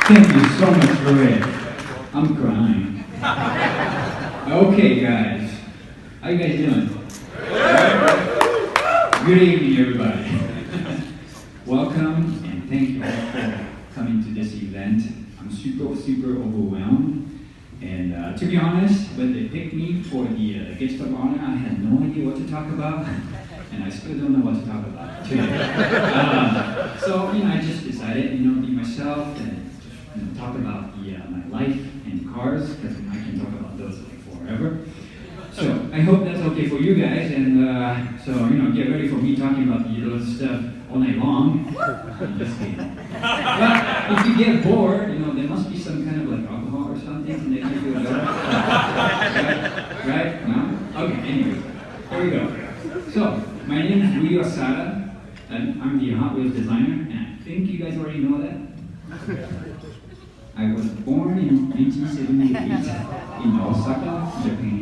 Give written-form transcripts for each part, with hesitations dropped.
Thank you so much for it. I'm crying. Okay, guys. How you guys doing? Good evening, everybody. Welcome, and thank you all for coming to this event. I'm super overwhelmed. And to be honest, when they picked me for the guest of honor, I had no idea what to talk about. And I still don't know what to talk about today. So, I just decided, be myself and just, talk about my life and cars, because I can talk about those like forever. So, I hope that's okay for you guys, and so, get ready for me talking about those stuff all night long. I'm just kidding. But if you get bored, there must be some kind of like alcohol or something to make you feel better. Right? No? Okay, anyway, here we go. So, my name is Ryu Asada, and I'm the Hot Wheels designer, and I think you guys already know that. I was born in 1978 in Osaka, Japan.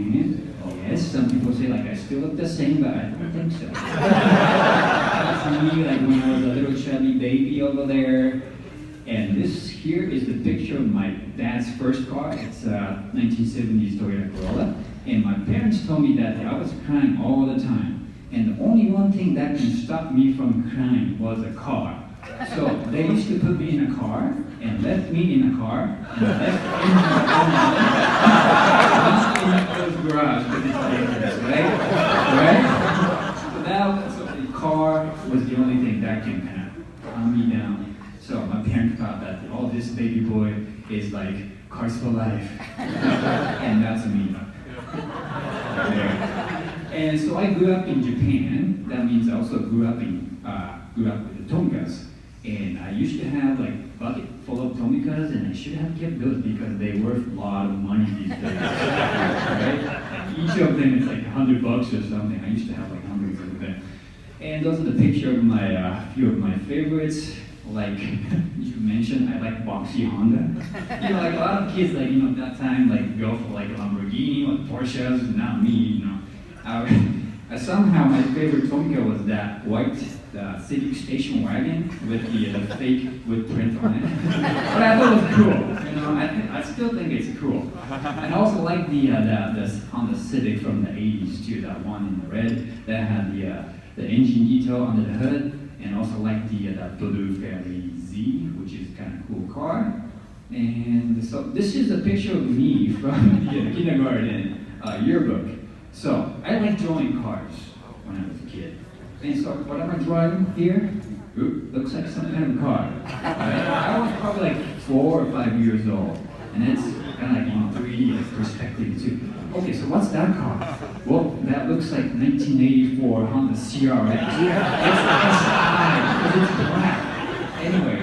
Yes, some people say like I still look the same, but I don't think so. That's me, like when I was a little chubby baby over there. And this here is the picture of my dad's first car. It's a 1970s Toyota Corolla. And my parents told me that I was crying all the time. And the only one thing that can stop me from crying was a car. So they used to put me in a car and left me in a car and left in the garage because it's dangerous, right? So the car was the only thing that can kind of calm me down. So my parents thought that this baby boy is like cars for life, and that's me. And so I grew up in Japan. That means I also grew up with the Tomikas. And I used to have like a bucket full of Tomikas, and I should have kept those because they worth a lot of money these days. Right? Each of them is like $100 or something. I used to have like hundreds of them. And those are the picture of my few of my favorites. Like you mentioned, I like boxy Honda. Like a lot of kids, like that time, like go for like a Lamborghini or Porsches. Not me, somehow my favorite Tomika was that white Civic station wagon with the fake wood print on it. But I thought it was cool. I still think it's cool. And I also like the Honda Civic from the 80s too. That one in the red that had the engine detail under the hood. And also like the blue Ferrari Z, which is kind of cool car. And so this is a picture of me from the kindergarten yearbook. So I like drawing cars when I was a kid. And so what am I drawing here? Looks like some kind of car. I was probably like 4 or 5 years old. And it's kind of like 3D perspective too. Okay, so what's that car? Well, that looks like 1984 Honda CRX. It's SI, because it's black. Anyway,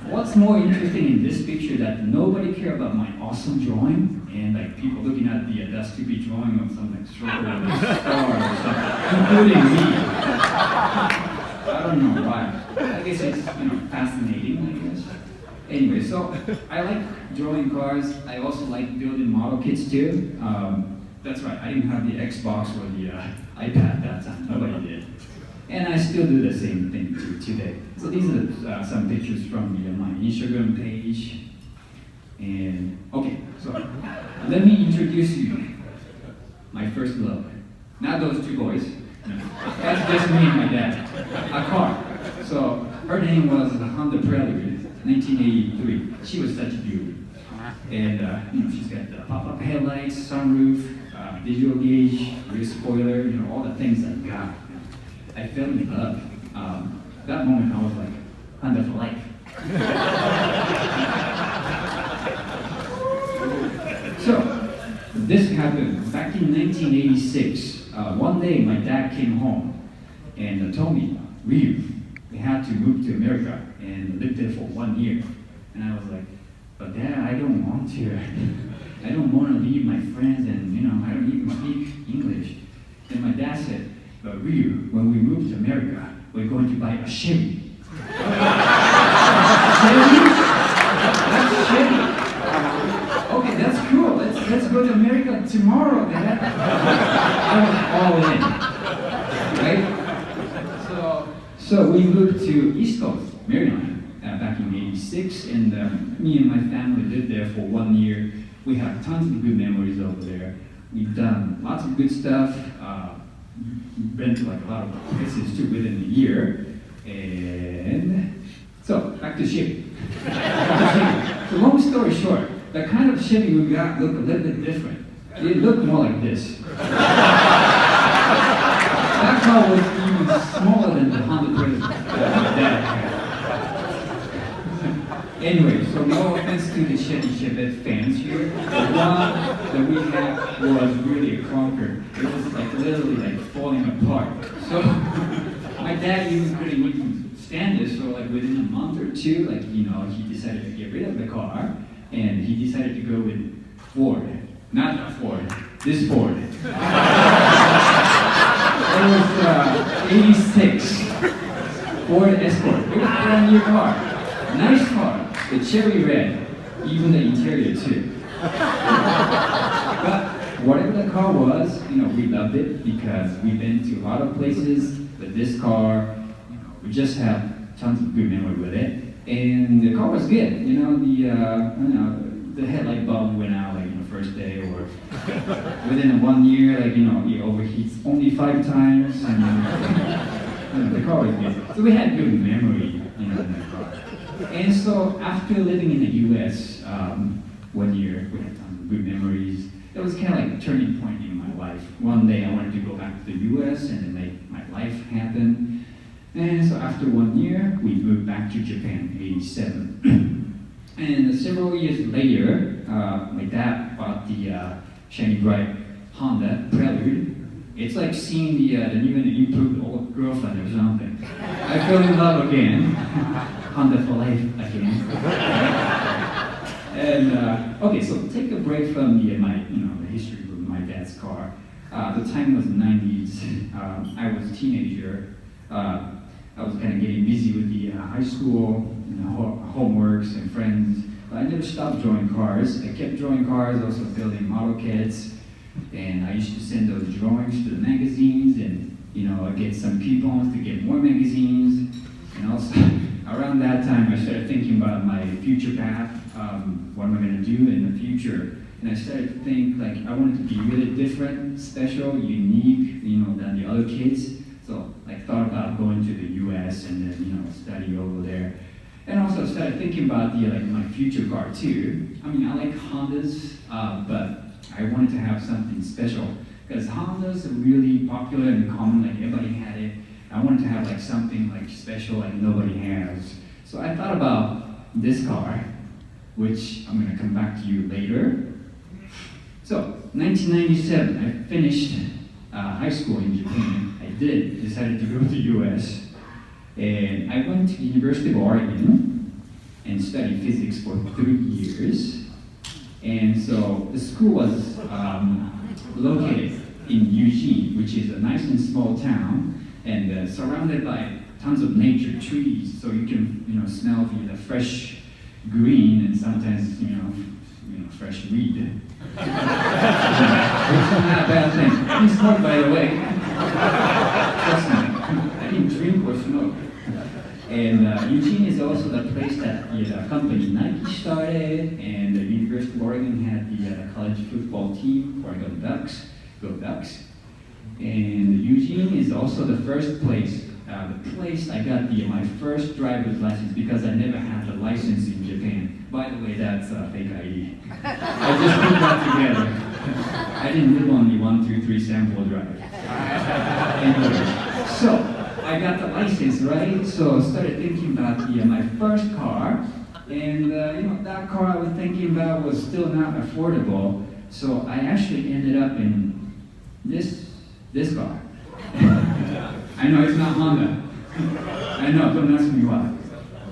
what's more interesting in this picture that nobody cared about my awesome drawing, and like people looking at that stupid drawing of some like circle or a star or something, including me. I don't know why. I guess it's fascinating, I guess. Anyway, so I like drawing cars. I also like building model kits too. That's right, I didn't have the Xbox or the iPad that time. Nobody did. And I still do the same thing today. So these are some pictures from my Instagram page. And okay, so let me introduce you my first love. Not those two boys. No. That's just me and my dad. A car. So her name was Honda Prelude, 1983. She was such a beauty. And she's got the pop-up headlights, sunroof, digital gauge, rear spoiler, all the things I got. I fell in love. That moment I was like, Honda for life. So, this happened back in 1986. One day my dad came home and told me, Ryu, we had to move to America and live there for 1 year. And I was like, but Dad, I don't want to. I don't want to leave my friends and, I don't even speak English. And my dad said, but Ryu, when we move to America, we're going to buy a Chevy. Chevy? That's Chevy. Okay, that's cool. Let's go to America tomorrow, Dad. I was all in. Right? So we moved to East Coast, Maryland. back in '86, and me and my family lived there for 1 year. We have tons of good memories over there. We've done lots of good stuff. Been to like a lot of places too within a year. And so back to Chevy. So long story short, the kind of Chevy we got looked a little bit different. It looked more like this. That car was even smaller than the Honda President that Dad had. Anyway, so no offense to the Chevy Chevette fans here. The one that we had was really a clunker. It was like literally like falling apart. So my dad even couldn't even stand it. So like within a month or two, like he decided to get rid of the car, and he decided to go with Ford. Not a Ford, this Ford. It was 86 Ford Escort. It was a brand new car. Nice car. The cherry red. Even the interior too. But whatever the car was, we loved it because we've been to a lot of places with this car. We just have tons of good memory with it. And the car was good. The headlight bulb went out first day, or within 1 year, it overheats only 5 times. And the car was good. So we had good memory, in the car. And so after living in the U.S. 1 year, we had tons of good memories. It was kind of like a turning point in my life. One day I wanted to go back to the U.S. and then make my life happen. And so after 1 year, we moved back to Japan, '87. And several years later, my dad bought the shiny bright Honda Prelude. It's like seeing the new and improved old girlfriend or something. I fell in love again. Honda for life again. And okay, so take a break from the history of my dad's car. The time was the '90s. I was a teenager. I was kind of getting busy with the high school, homeworks and friends. But I never stopped drawing cars. I kept drawing cars, also building model kits. And I used to send those drawings to the magazines and, get some coupons to get more magazines. And also, around that time, I started thinking about my future path. What am I going to do in the future? And I started to think, I wanted to be really different, special, unique, than the other kids. So I thought about going to the U.S. and then, study over there. And also started thinking about my future car too. I like Hondas, but I wanted to have something special because Hondas are really popular and common, everybody had it. I wanted to have something special nobody has. So I thought about this car, which I'm going to come back to you later. So 1997, I finished high school in Japan. Decided to go to the U.S. And I went to the University of Oregon and studied physics for 3 years. And so the school was located in Eugene, which is a nice and small town, and surrounded by tons of nature, trees, so you can smell the fresh green and sometimes fresh weed. It's not a bad thing. I didn't smoke, by the way. Trust me, I didn't drink or smoke. And Eugene is also the place that the company Nike started, and the University of Oregon had the college football team, Oregon Ducks, go Ducks. And Eugene is also the first place, the place I got my first driver's license because I never had a license in Japan. By the way, that's a fake ID. I just put that together. I didn't live on the 123 Sample Drive. Anyway, so I got the license, right? So I started thinking about my first car, and that car I was thinking about was still not affordable. So I actually ended up in this car. I know it's not Honda. I know, don't ask me why.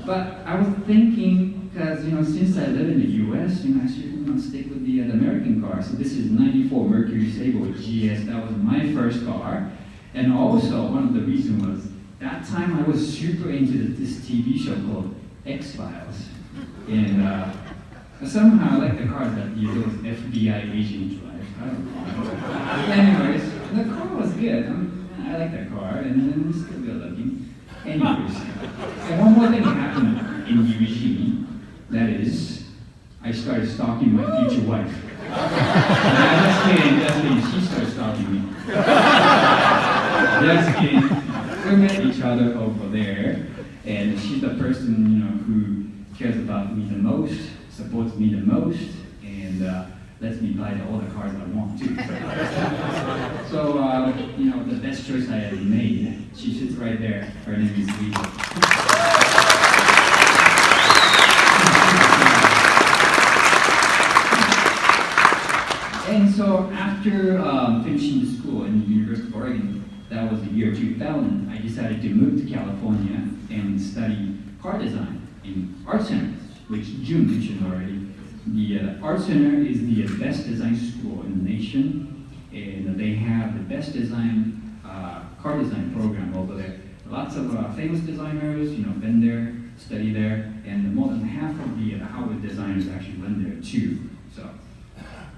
But I was thinking, because since I live in the U.S., I should stick with the American car. So this is '94 Mercury Sable GS. That was my first car. And also, one of the reasons was, that time I was super into this TV show called X-Files. And somehow I like the cars that those FBI agents drive. I don't know. Anyways, the car was good. I like that car, and then it's still good looking. Anyways, and one more thing happened in Eugene. That is, I started stalking my future wife. Just kidding, she started stalking me. Just kidding. We met each other over there, and she's the person, who cares about me the most, supports me the most, and lets me buy all the cars I want to. So, the best choice I ever made. She sits right there. Her name is Lisa. And so after finishing the school in the University of Oregon, that was the year 2000, I decided to move to California and study car design in Art Center, which Jun mentioned already. The Art Center is the best design school in the nation, and they have the best design car design program over there. Lots of famous designers, been there, study there, and more than half of the Harvard designers actually went there too.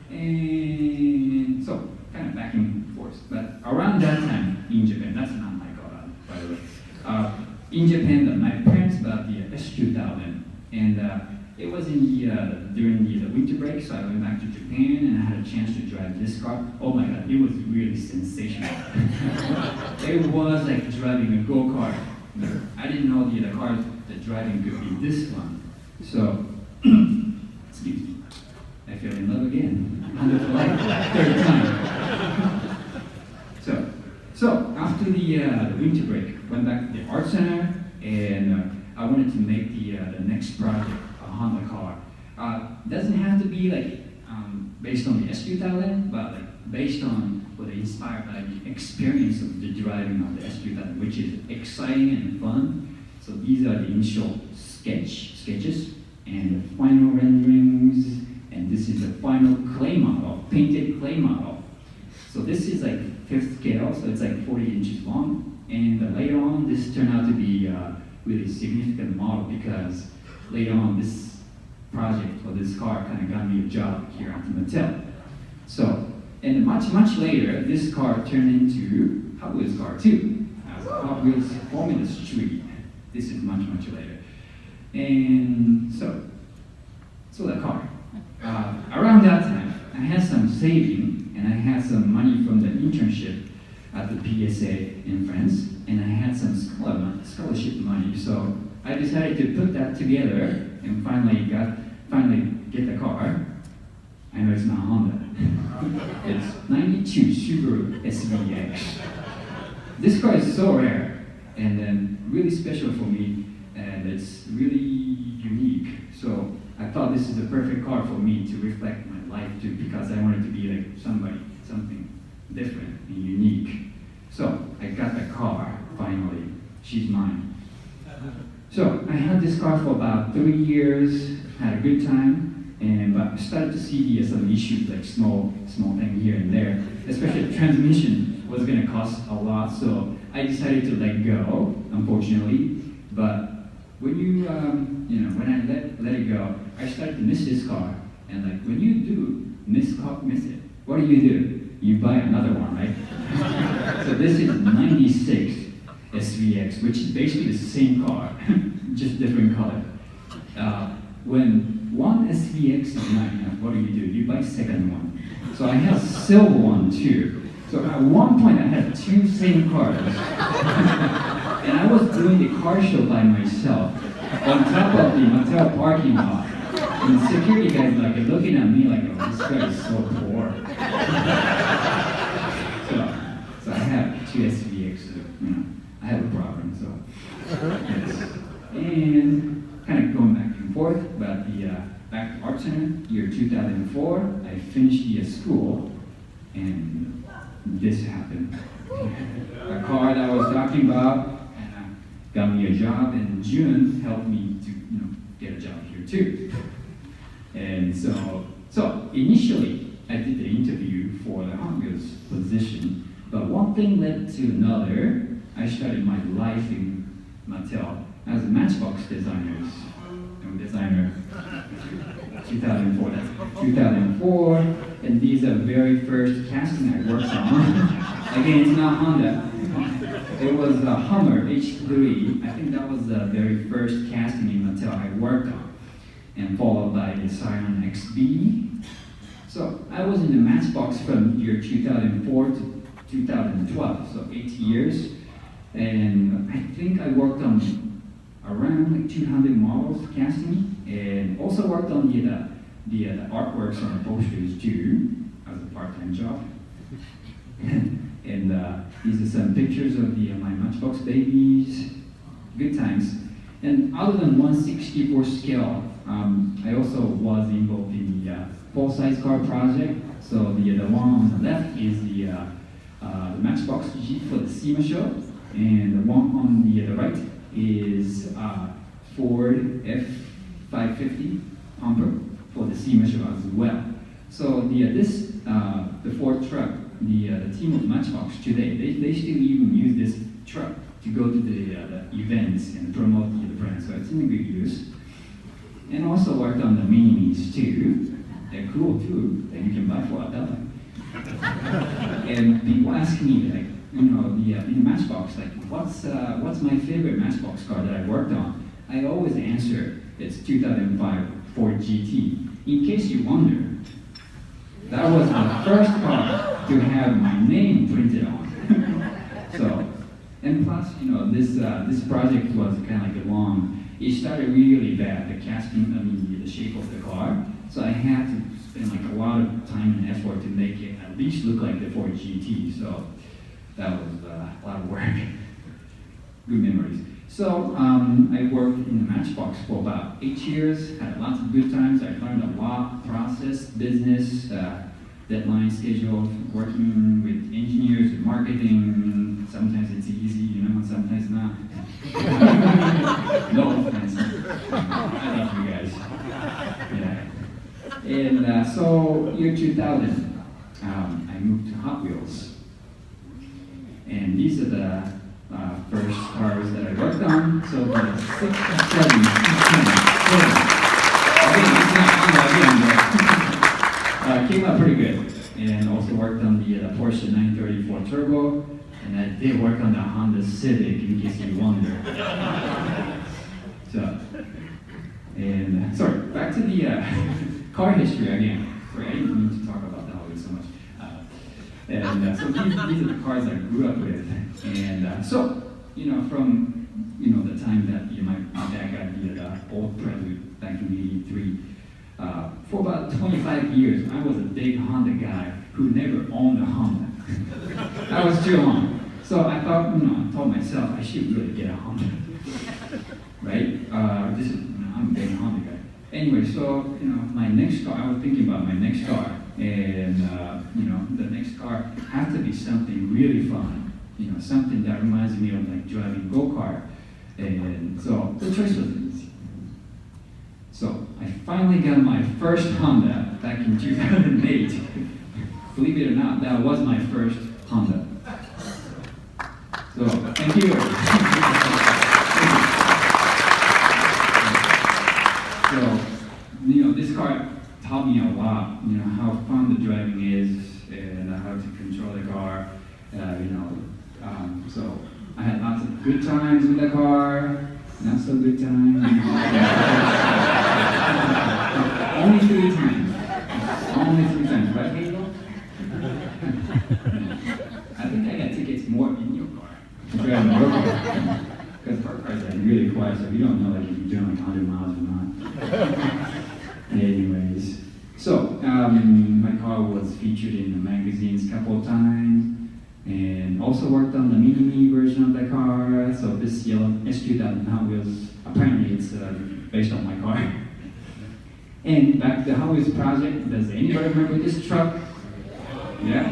And so, kind of back and forth. But around that time in Japan, that's not my car, by the way. In Japan, my parents bought the S2000, and it was during the winter break, so I went back to Japan and I had a chance to drive this car. Oh my god, it was really sensational. It was like driving a go-kart. I didn't know the car, the driving could be this fun. So, excuse me, I fell in love again. Under the light, third time. So after the winter break, went back to the Art Center, and I wanted to make the next project a Honda car. Doesn't have to be based on the S2000, but based on inspired by the experience of the driving of the S2000, which is exciting and fun. So these are the initial sketches and the final renderings. And this is the final clay model, painted clay model. So this is 5th scale, so it's 40 inches long. And later on, this turned out to be a really significant model because later on, this project for this car kind of got me a job here at Mattel. So, and much later, this car turned into Hot Wheels car too, as a Hot Wheels Formula Street. This is much later. And so the car. Around that time, I had some saving, and I had some money from the internship at the PSA in France, and I had some scholarship money. So I decided to put that together and finally get the car. I know it's not Honda. It's 92 Subaru SVX. This car is so rare and then really special for me, and it's really unique. So I thought this is the perfect car for me to reflect my life too, because I wanted to be something different and unique. So I got the car, finally. She's mine. So I had this car for about 3 years, had a good time, but I started to see some issues, small thing here and there. Especially the transmission was gonna cost a lot, so I decided to let go, unfortunately. But when when I let it go, I started to miss this car. And when you do miss it, what do? You buy another one, right? So this is 96 SVX, which is basically the same car, just different color. When one SVX is not enough, what do? You buy second one. So I have a silver one too. So at one point I had 2 same cars. And I was doing the car show by myself on top of the Mattel parking lot. And the security guys looking at me oh, this guy is so poor. So I have 2 SVX, I have a problem, so. Yes. And kind of going back and forth, but back to Art Center, year 2004, I finished the school, and this happened. A car that I was talking about, got me a job, and June helped me to get a job here too. And so initially I did the interview for the Hot Wheels position, but one thing led to another. I started my life in Mattel as a Matchbox designer, 2004. That's 2004, and these are the very first casting I worked on. Again, it's not Honda. it was a Hummer H3. I think that was the very first casting in Mattel I worked on, and followed by the Scion XB. So I was in the Matchbox from year 2004 to 2012, so 8 years. And I think I worked on around like 200 models casting, and also worked on the artworks on the posters too, as a part-time job. And these are some pictures of my Matchbox babies. Good times. And other than 1/64 scale, I also was involved in the full-size car project. So the one on the left is the Matchbox Jeep for the SEMA show, and the one on the right is Ford F550 Humber for the SEMA show as well. So the Ford truck, the team of Matchbox today, they still even use this truck to go to the events and promote the brand, so it's in good use. And also worked on the mini-me's too. They're cool too, that you can buy for $1. And people ask me, like, in the Matchbox, like, what's my favorite Matchbox car that I worked on? I always answer, it's 2005 Ford GT. In case you wonder, that was the first car to have my name printed on. So, and plus, this project was kind of like long. It started really bad, the casting, the shape of the car. So I had to spend like a lot of time and effort to make it at least look like the Ford GT. So that was a lot of work. Good memories. So I worked in the Matchbox for about 8 years, had lots of good times. I learned a lot, process, business, deadline schedule, working with engineers and marketing. Sometimes it's easy, sometimes not. No offense. I love you guys. Yeah. And so, year 2000, I moved to Hot Wheels. And these are the first cars that I worked on. So the 6, 7, 10. Came out pretty good. And also worked on the Porsche 934 Turbo. And I did work on the Honda Civic, in case you wonder. So, and sorry, back to the car history again. Sorry, I didn't mean to talk about the Hot Wheels so much. So these are the cars I grew up with. And so, from the time that my dad got the old Prelude back in '83, for about 25 years, I was a big Honda guy who never owned a Honda. That was too long. So I thought, I told myself I should really get a Honda, right? I'm a big Honda guy. Anyway, so my next car, I was thinking about my next car, and the next car had to be something really fun, something that reminds me of like driving go-kart, and so the choice was easy. So I finally got my first Honda back in 2008. Believe it or not, that was my first Honda. So, thank you. So, this car taught me a lot, how fun the driving is and how to control the car, so I had lots of good times with the car, not so good times. Only 3 times. Only 3 times, right, Hazel? I think I got tickets more in your car. Because park cars are really quiet, so you don't know like if you're doing like 100 miles or not. Anyways, so my car was featured in the magazines a couple of times, and also worked on the mini-me version of the car. So this yellow S2000 Hot Wheels, apparently it's based on my car. And back to the Hot Wheels project, does anybody remember this truck? Yeah?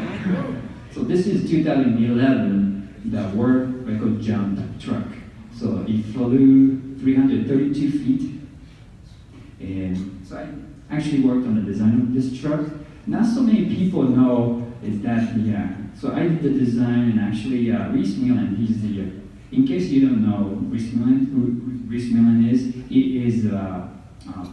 So this is 2011, the world record jump truck. So it flew 332 feet. And so I actually worked on the design of this truck. Not so many people know is that, so I did the design, and actually Reese Millen, he's in case you don't know who Reese Millen is, he is a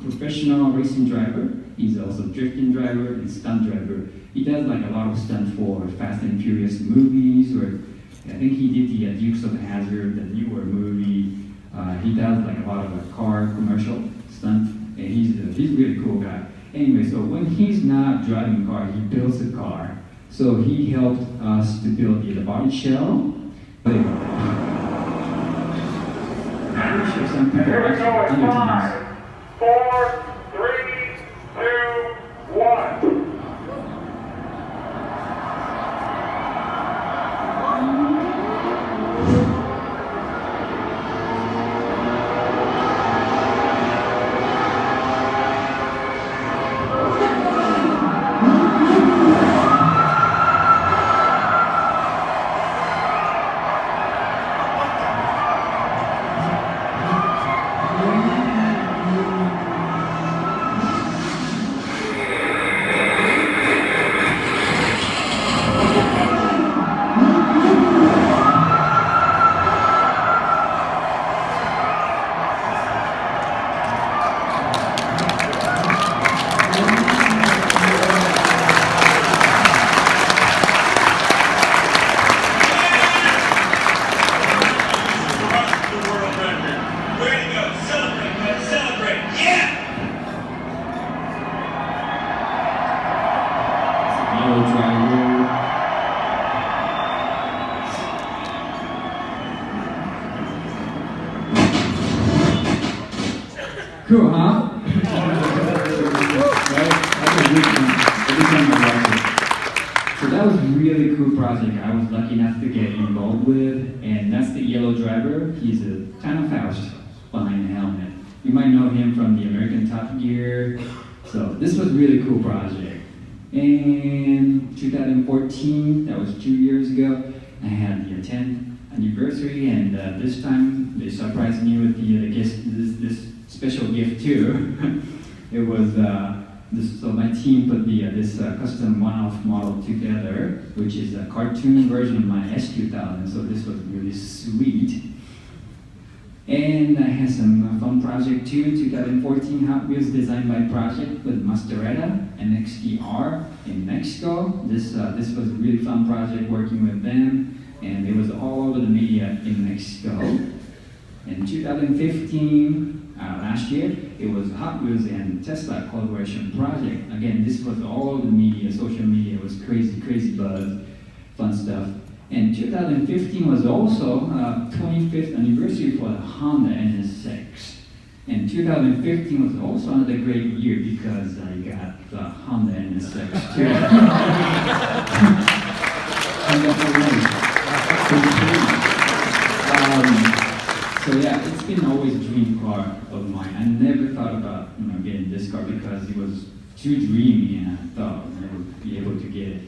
professional racing driver. He's also drifting driver and stunt driver. He does like a lot of stunts for Fast and Furious movies, or I think he did the Dukes of Hazzard, the newer movie. He does like a lot of car commercial stuff, and he's a really cool guy. Anyway, so when he's not driving a car, he builds a car. So he helped us to build the body shell. And here we go at 5, 4, 3, 2, 1. Cool, huh? So that was a really cool project I was lucky enough to get involved with, and that's the yellow driver. He's a China Faust behind the helmet. You might know him from the American Top Gear. So this was a really cool project. And 2014, that was 2 years ago, I had the 10th anniversary, and this time they surprised me with this special gift too. It was so my team put this custom one-off model together, which is a cartoon version of my S2000. So this was really sweet. And I had some fun project too. 2014 Hot Wheels designed by project with Masteretta and XDR in Mexico. This was a really fun project working with them, and it was all over the media in Mexico. In 2015, last year, it was Hot Wheels and Tesla collaboration project. Again, this was all the media, social media. It was crazy buzz, fun stuff. And 2015 was also 25th anniversary for the Honda NSX. And 2015 was also another great year because I got the Honda NSX too. So yeah, it's been always a dream car of mine. I never thought about getting this car because it was too dreamy, and I thought I'd never be able to get it.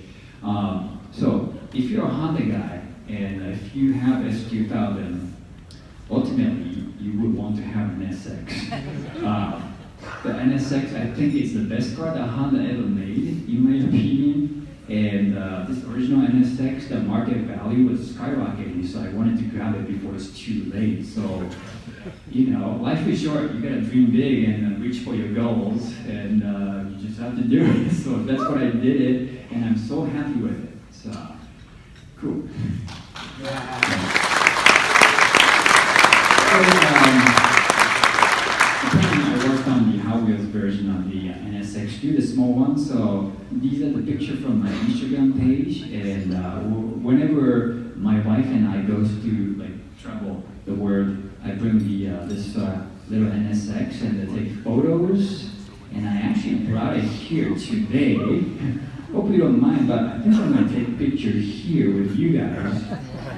So if you're a Honda guy and if you have S2000, ultimately you would want to have an NSX. The NSX, I think, is the best car that Honda ever made, in my opinion. And this original NSX, the market value was skyrocketing, so I wanted to grab it before it's too late. So, life is short. You gotta dream big and reach for your goals, and you just have to do it. So that's what I did it, and I'm so happy with it. So, cool. I worked on the Hot Wheels version of the NSX2, the small one. So these are the picture from my Instagram page, and whenever my wife and I goes to travel the world, I bring this little NSX and I take photos. And I actually brought it here today. Hope you don't mind, but I think I'm going to take a picture here with you guys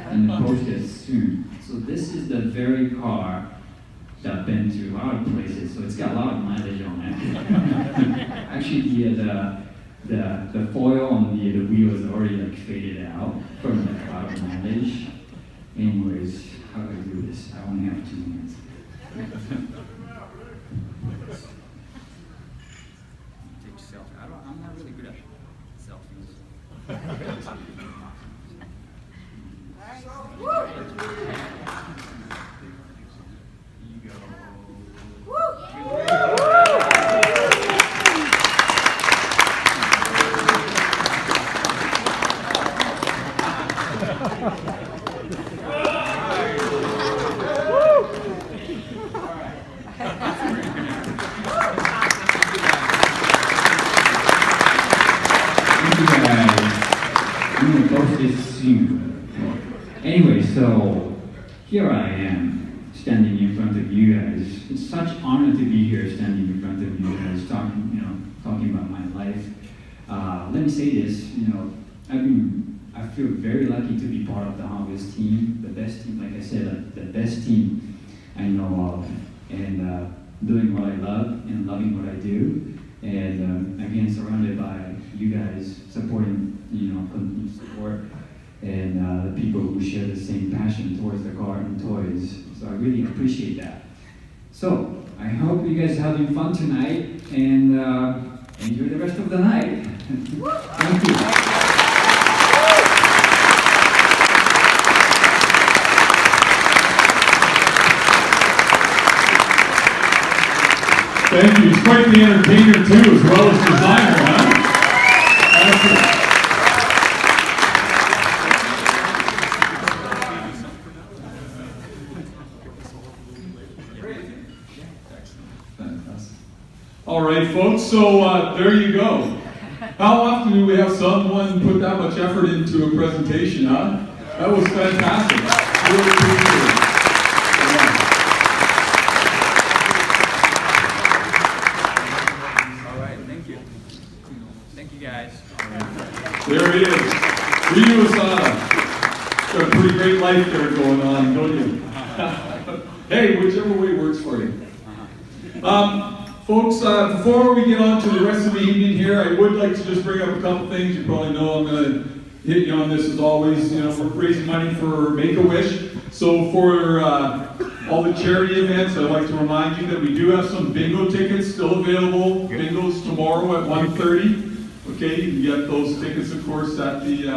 and post it soon. So this is the very car that I've been to a lot of places, so it's got a lot of mileage on it. Actually, the foil on the wheel is already faded out from the lot of mileage. Anyways, how do I do this? I only have 2 minutes. Take selfie. I'm not really good at selfies. soon. Anyway, so here I am, standing in front of you guys. It's such an honor to be here, standing in front of you guys, talking about my life. Let me say this, I feel very lucky to be part of the Harvest team, the best team, like I said, the best team I know of, and doing what I love and loving what I do, and again, surrounded by you guys supporting, complete support, and the people who share the same passion towards the car and toys. So I really appreciate that. So I hope you guys are having fun tonight, and enjoy the rest of the night. Thank you. Thank you. He's quite the entertainer too, as well as designer, huh? Fantastic. All right, folks. So there you go. How often do we have someone put that much effort into a presentation, huh? That was fantastic. Really appreciate it. There he is, Ryu Asada. Got a pretty great life there going on, don't you? Hey, whichever way works for you. Folks, before we get on to the rest of the evening here, I would like to just bring up a couple things. You probably know I'm going to hit you on this as always. We're raising money for Make-A-Wish. So for all the charity events, I'd like to remind you that we do have some bingo tickets still available. Bingo's tomorrow at 1:30. Okay, you can get those tickets, of course, at the